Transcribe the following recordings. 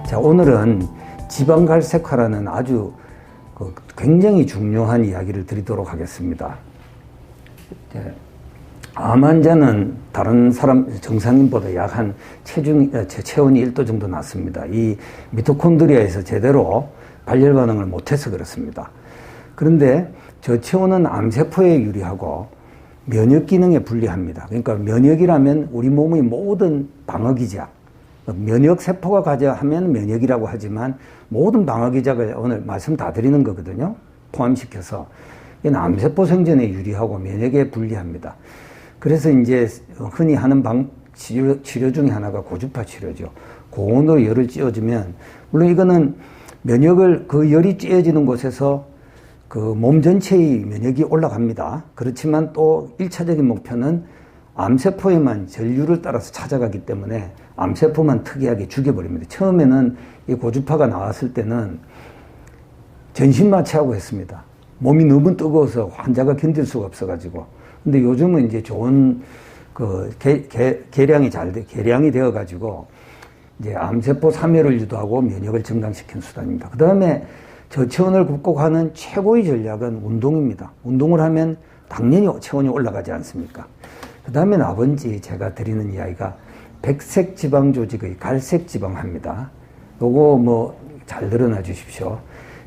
자, 오늘은 지방갈색화라는 아주 굉장히 중요한 이야기를 드리도록 하겠습니다. 암 환자는 다른 사람, 정상인보다 약 한 체온이 1도 정도 낮습니다. 이 미토콘드리아에서 제대로 발열 반응을 못해서 그렇습니다. 그런데 저체온은 암세포에 유리하고 면역 기능에 불리합니다. 그러니까 면역이라면 우리 몸의 모든 방어기자, 면역 세포가 가져 하면 면역이라고 하지만 모든 방어기자가 오늘 말씀 다 드리는 거거든요. 포함시켜서. 이건 암세포 생존에 유리하고 면역에 불리합니다. 그래서 이제 흔히 하는 치료 중에 하나가 고주파 치료죠. 고온으로 열을 쬐어주면, 물론 이거는 면역을, 그 열이 쬐어지는 곳에서 그 몸 전체의 면역이 올라갑니다. 그렇지만 또 1차적인 목표는 암세포에만 전류를 따라서 찾아가기 때문에 암세포만 특이하게 죽여버립니다. 처음에는 이 고주파가 나왔을 때는 전신마취하고 했습니다. 몸이 너무 뜨거워서 환자가 견딜 수가 없어가지고. 근데 요즘은 이제 좋은 개량이 되어가지고 이제 암세포 사멸을 유도하고 면역을 증강시키는 수단입니다. 그 다음에 저체온을 극복하는 최고의 전략은 운동입니다. 운동을 하면 당연히 체온이 올라가지 않습니까? 그 다음에 나머지 제가 드리는 이야기가 백색 지방 조직의 갈색 지방합니다. 요거 잘 드러나 주십시오.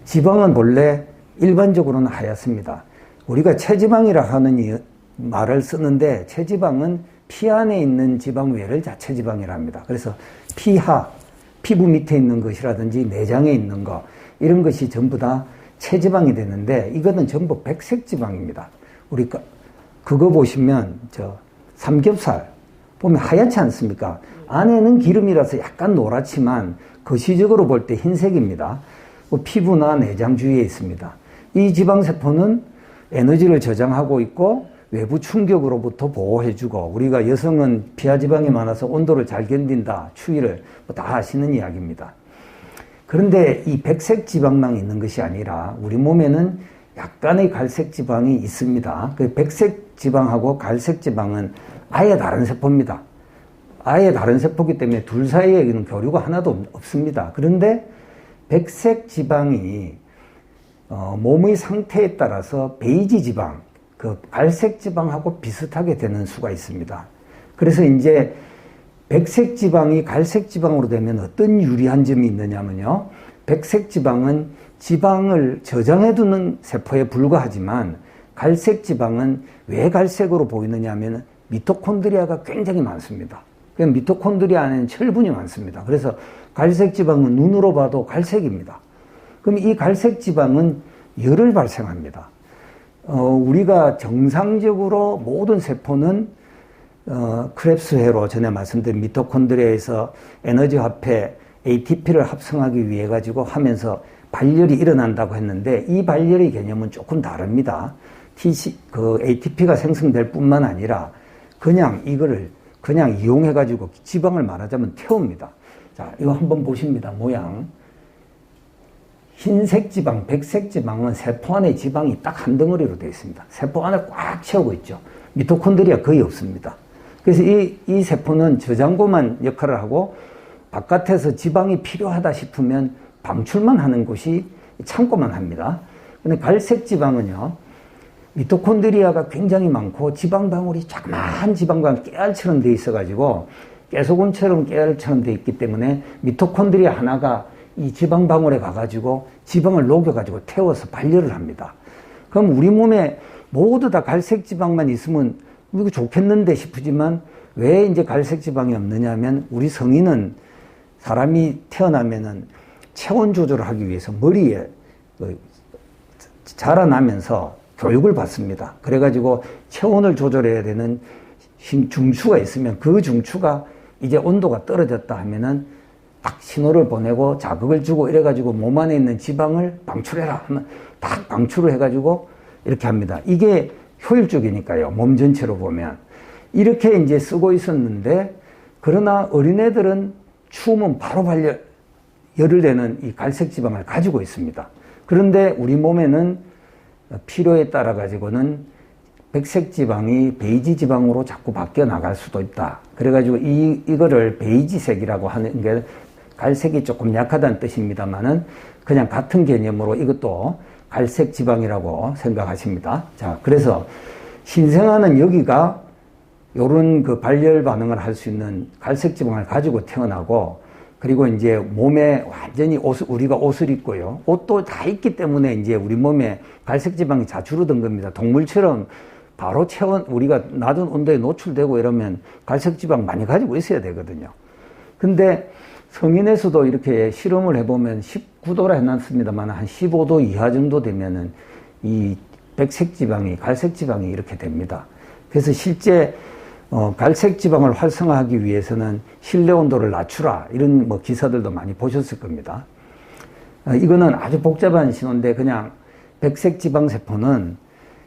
지방은 본래 일반적으로는 하얗습니다. 우리가 체지방이라 하는 말을 쓰는데 체지방은 피 안에 있는 지방 외를 자체지방이라 합니다. 그래서 피하, 피부 밑에 있는 것이라든지 내장에 있는 것, 이런 것이 전부 다 체지방이 되는데 이거는 전부 백색 지방입니다. 우리가 그거 보시면 삼겹살 보면 하얗지 않습니까? 안에는 기름이라서 약간 노랗지만 거시적으로 볼 때 흰색입니다. 피부나 내장 주위에 있습니다. 이 지방세포는 에너지를 저장하고 있고 외부 충격으로부터 보호해주고, 우리가 여성은 피하지방이 많아서 온도를 잘 견딘다, 추위를 다 아시는 이야기입니다. 그런데 이 백색 지방만 있는 것이 아니라 우리 몸에는 약간의 갈색 지방이 있습니다. 그 백색 지방하고 갈색 지방은 아예 다른 세포입니다. 아예 다른 세포이기 때문에 둘 사이에는 교류가 하나도 없습니다. 그런데 백색 지방이 몸의 상태에 따라서 베이지 지방, 그 갈색 지방하고 비슷하게 되는 수가 있습니다. 그래서 이제 백색 지방이 갈색 지방으로 되면 어떤 유리한 점이 있느냐면요. 백색 지방은 지방을 저장해두는 세포에 불과하지만 갈색 지방은 왜 갈색으로 보이느냐 하면 미토콘드리아가 굉장히 많습니다. 미토콘드리아 안에는 철분이 많습니다. 그래서 갈색 지방은 눈으로 봐도 갈색입니다. 그럼 이 갈색 지방은 열을 발생합니다. 우리가 정상적으로 모든 세포는 크렙스 회로 전에 말씀드린 미토콘드리아에서 에너지 화폐 ATP를 합성하기 위해 가지고 하면서 발열이 일어난다고 했는데 이 발열의 개념은 조금 다릅니다. ATP가 생성될 뿐만 아니라 그냥 이거를 그냥 이용해 가지고 지방을 말하자면 태웁니다. 자, 이거 한번 보십니다. 모양. 흰색 지방, 백색 지방은 세포 안에 지방이 딱 한 덩어리로 되어 있습니다. 세포 안에 꽉 채우고 있죠. 미토콘드리아 거의 없습니다. 그래서 이 세포는 저장고만 역할을 하고 바깥에서 지방이 필요하다 싶으면 방출만 하는 곳이 창고만 합니다. 근데 갈색 지방은요, 미토콘드리아가 굉장히 많고 지방 방울이 자그마한 지방과 깨알처럼 되어 있어가지고 깨소금처럼 깨알처럼 되어 있기 때문에 미토콘드리아 하나가 이 지방 방울에 가가지고 지방을 녹여가지고 태워서 발열을 합니다. 그럼 우리 몸에 모두 다 갈색 지방만 있으면 이거 좋겠는데 싶으지만 왜 이제 갈색 지방이 없느냐 하면 우리 성인은 사람이 태어나면은 체온 조절을 하기 위해서 머리에 자라나면서 교육을 받습니다. 그래가지고 체온을 조절해야 되는 중추가 있으면 그 중추가 이제 온도가 떨어졌다 하면은 딱 신호를 보내고 자극을 주고 이래가지고 몸 안에 있는 지방을 방출해라 하면 딱 방출을 해가지고 이렇게 합니다. 이게 효율적이니까요. 몸 전체로 보면. 이렇게 이제 쓰고 있었는데, 그러나 어린애들은 추우면 바로 열을 내는 이 갈색 지방을 가지고 있습니다. 그런데 우리 몸에는 필요에 따라 가지고는 백색 지방이 베이지 지방으로 자꾸 바뀌어 나갈 수도 있다. 그래가지고 이거를 베이지색이라고 하는 게 갈색이 조금 약하다는 뜻입니다만은 그냥 같은 개념으로 이것도 갈색 지방이라고 생각하십니다. 자, 그래서 신생아는 여기가 요런 그 발열 반응을 할 수 있는 갈색 지방을 가지고 태어나고, 그리고 이제 몸에 완전히 우리가 옷을 입고요. 옷도 다 입기 때문에 이제 우리 몸에 갈색 지방이 자주르던 겁니다. 동물처럼 바로 우리가 낮은 온도에 노출되고 이러면 갈색 지방 많이 가지고 있어야 되거든요. 근데 성인에서도 이렇게 실험을 해보면 19도라 해놨습니다만 한 15도 이하 정도 되면은 이 백색 지방이, 갈색 지방이 이렇게 됩니다. 그래서 실제 갈색 지방을 활성화하기 위해서는 실내 온도를 낮추라, 이런 뭐 기사들도 많이 보셨을 겁니다. 이거는 아주 복잡한 신호인데, 그냥 백색 지방 세포는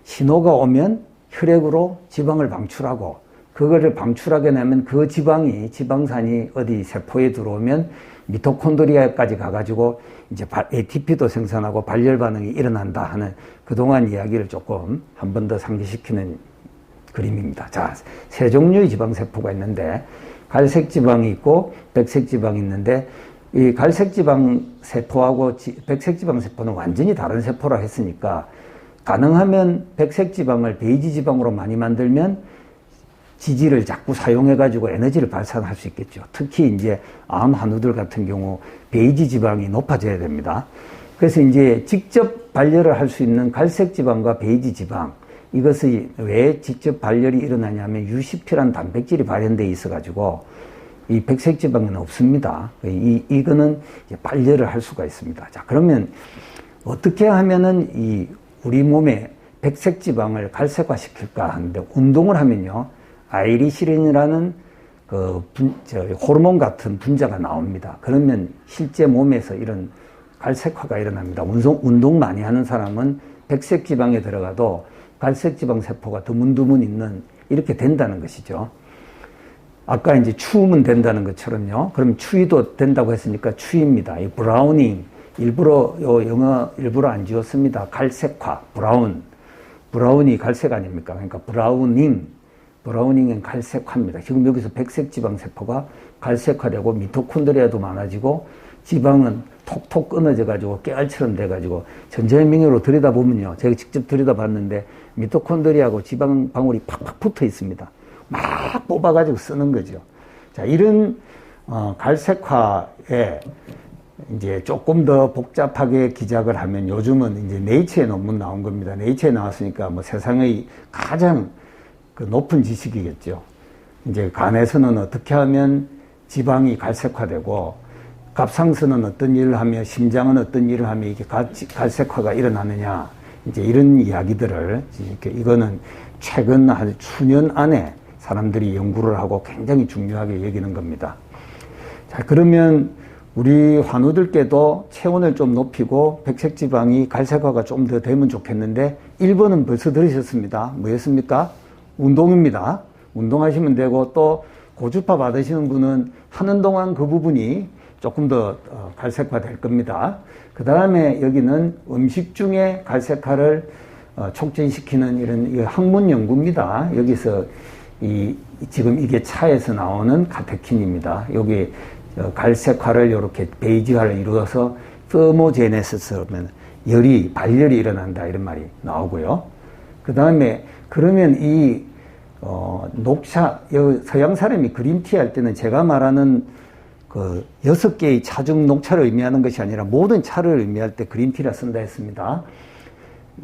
신호가 오면 혈액으로 지방을 방출하고, 그거를 방출하게 되면 그 지방산이 어디 세포에 들어오면 미토콘드리아까지 가가지고 이제 ATP도 생산하고 발열 반응이 일어난다 하는 그동안 이야기를 조금 한 번 더 상기시키는 그림입니다. 자, 세 종류의 지방세포가 있는데, 갈색 지방이 있고 백색 지방이 있는데, 이 갈색 지방세포하고 백색 지방세포는 완전히 다른 세포라 했으니까, 가능하면 백색 지방을 베이지 지방으로 많이 만들면 지질을 자꾸 사용해가지고 에너지를 발산할 수 있겠죠. 특히 이제 암 환우들 같은 경우 베이지 지방이 높아져야 됩니다. 그래서 이제 직접 발열을 할 수 있는 갈색 지방과 베이지 지방, 이것이 왜 직접 발열이 일어나냐면 UCP라는 단백질이 발현되어 있어가지고 이 백색 지방은 없습니다. 이거는 이제 발열을 할 수가 있습니다. 자, 그러면 어떻게 하면은 이 우리 몸에 백색 지방을 갈색화 시킬까 하는데, 운동을 하면요, 아이리시린이라는 호르몬 같은 분자가 나옵니다. 그러면 실제 몸에서 이런 갈색화가 일어납니다. 운동 많이 하는 사람은 백색 지방에 들어가도 갈색 지방 세포가 드문드문 있는, 이렇게 된다는 것이죠. 아까 이제 추우면 된다는 것처럼요. 그럼 추위도 된다고 했으니까 추위입니다. 이 브라우닝, 일부러 영어 일부러 안 지웠습니다. 갈색화, 브라운이 갈색 아닙니까? 그러니까 브라우닝은 갈색화입니다. 지금 여기서 백색 지방 세포가 갈색화되고 미토콘드리아도 많아지고 지방은 톡톡 끊어져 가지고 깨알처럼 돼 가지고 전자현미경으로 들여다보면요, 제가 직접 들여다봤는데 미토콘드리아하고 지방 방울이 팍팍 붙어 있습니다. 막 뽑아 가지고 쓰는 거죠. 자, 이런 갈색화에 이제 조금 더 복잡하게 기작을 하면, 요즘은 이제 네이처에 논문 나온 겁니다. 네이처에 나왔으니까 뭐 세상의 가장 그 높은 지식이겠죠. 이제 간에서는 어떻게 하면 지방이 갈색화되고, 갑상선은 어떤 일을 하며, 심장은 어떤 일을 하며 이게 갈색화가 일어나느냐, 이제 이런 이야기들을, 이거는 최근 한 수년 안에 사람들이 연구를 하고 굉장히 중요하게 여기는 겁니다. 자, 그러면 우리 환우들께도 체온을 좀 높이고 백색 지방이 갈색화가 좀 더 되면 좋겠는데, 1번은 벌써 들으셨습니다. 뭐였습니까? 운동입니다. 운동하시면 되고, 또 고주파 받으시는 분은 하는 동안 그 부분이 조금 더 갈색화 될 겁니다. 그 다음에 여기는 음식 중에 갈색화를 촉진시키는 이런 학문 연구입니다. 여기서 지금 이게 차에서 나오는 카테킨입니다. 여기 갈색화를 이렇게 베이지화를 이루어서 서모제네시스면 발열이 일어난다, 이런 말이 나오고요. 그 다음에 그러면 이 녹차, 서양 사람이 그린티 할 때는 제가 말하는 그 6개의 차 중 녹차를 의미하는 것이 아니라 모든 차를 의미할 때 그린티라 쓴다 했습니다.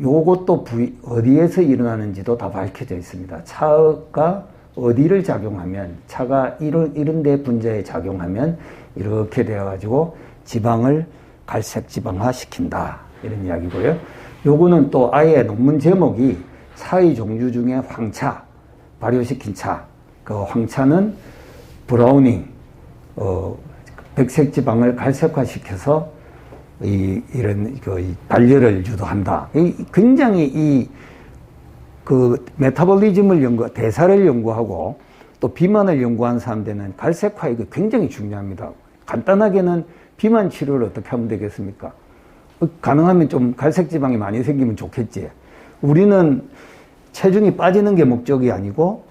요것도 어디에서 일어나는지도 다 밝혀져 있습니다. 차가 어디를 작용하면, 차가 이런 데 분자에 작용하면 이렇게 되어가지고 지방을 갈색 지방화 시킨다, 이런 이야기고요. 요거는 또 아예 논문 제목이 차의 종류 중에 황차, 발효시킨 차, 그 황차는 브라우닝, 백색 지방을 갈색화시켜서 이런 발열을 유도한다. 굉장히 그 메타볼리즘을 대사를 연구하고 또 비만을 연구한 사람들은 갈색화, 이거 굉장히 중요합니다. 간단하게는 비만 치료를 어떻게 하면 되겠습니까? 가능하면 좀 갈색 지방이 많이 생기면 좋겠지. 우리는 체중이 빠지는 게 목적이 아니고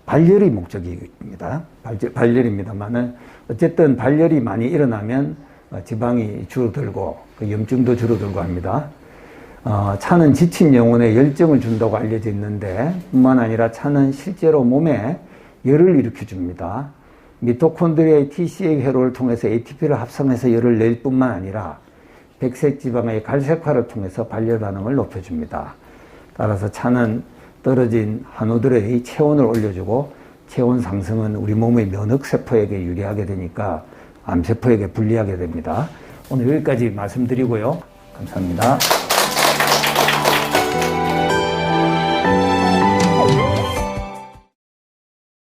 발열이 목적입니다. 발열입니다만은 어쨌든 발열이 많이 일어나면 지방이 줄어들고 그 염증도 줄어들고 합니다. 차는 지친 영혼에 열정을 준다고 알려져 있는데 뿐만 아니라 차는 실제로 몸에 열을 일으켜 줍니다. 미토콘드리아의 TCA 회로를 통해서 ATP를 합성해서 열을 낼 뿐만 아니라 백색 지방의 갈색화를 통해서 발열 반응을 높여줍니다. 따라서 차는 떨어진 한우들의 체온을 올려주고 체온 상승은 우리 몸의 면역세포에게 유리하게 되니까 암세포에게 불리하게 됩니다. 오늘 여기까지 말씀드리고요. 감사합니다.